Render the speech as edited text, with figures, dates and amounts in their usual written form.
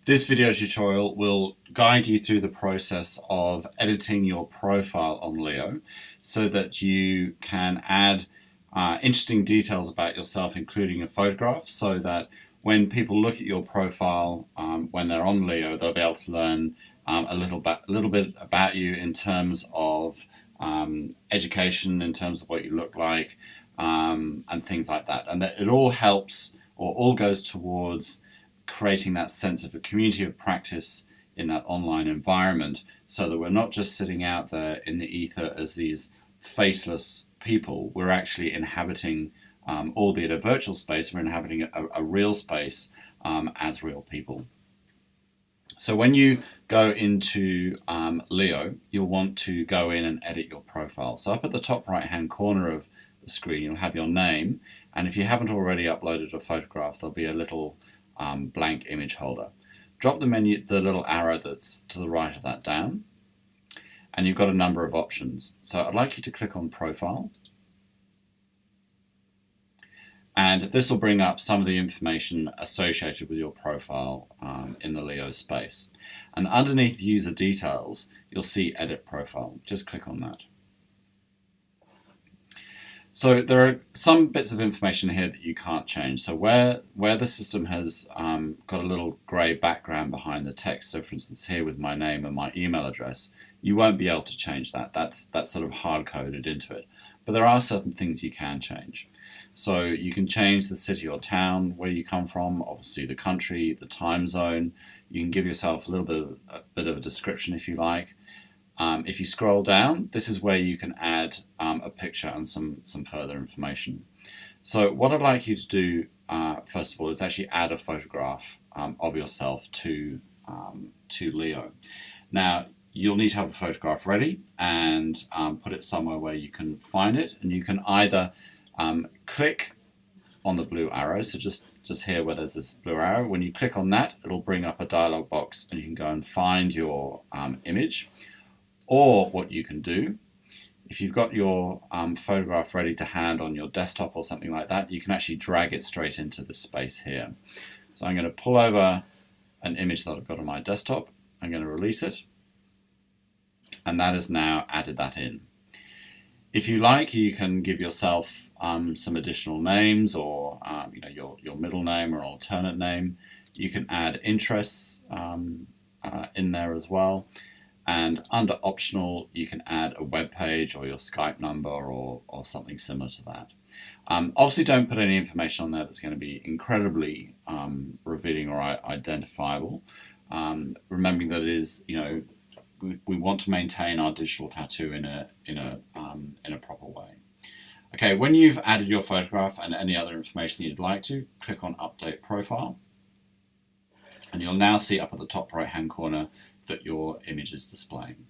This video tutorial will guide you through the process of editing your profile on Leo so that you can add interesting details about yourself, including a photograph, so that when people look at your profile when they're on Leo, they'll be able to learn a little bit about you in terms of education, in terms of what you look like, and things like that. And that it all helps, or all goes towards creating that sense of a community of practice in that online environment, so that we're not just sitting out there in the ether as these faceless people. We're actually inhabiting, albeit a virtual space, we're inhabiting a real space as real people. So when you go into Leo, you'll want to go in and edit your profile. So up at the top right hand corner of the screen, you'll have your name, and if you haven't already uploaded a photograph, there'll be a little blank image holder. Drop the little arrow that's to the right of that down, and you've got a number of options. So I'd like you to click on Profile, and this will bring up some of the information associated with your profile in the Leo space. And underneath User Details, you'll see Edit Profile. Just click on that. So there are some bits of information here that you can't change. So where the system has got a little grey background behind the text, so for instance here with my name and my email address, you won't be able to change that. That's sort of hard-coded into it. But there are certain things you can change. So you can change the city or town where you come from, obviously the country, the time zone. You can give yourself a bit of a description if you like. If you scroll down, this is where you can add a picture and some further information. So what I'd like you to do first of all is actually add a photograph of yourself to Leo. Now you'll need to have a photograph ready and put it somewhere where you can find it, and you can either click on the blue arrow, so just here where there's this blue arrow. When you click on that, it'll bring up a dialog box and you can go and find your image. Or what you can do, if you've got your photograph ready to hand on your desktop or something like that, you can actually drag it straight into this space here. So I'm going to pull over an image that I've got on my desktop. I'm going to release it, and that has now added that in. If you like, you can give yourself some additional names, or your middle name or alternate name. You can add interests in there as well. And under optional, you can add a web page or your Skype number or something similar to that. Obviously, don't put any information on there that's going to be incredibly revealing or identifiable. Remembering that it is, we want to maintain our digital tattoo in a proper way. Okay, when you've added your photograph and any other information you'd like to, click on Update Profile, and you'll now see up at the top right-hand corner that your image is displaying.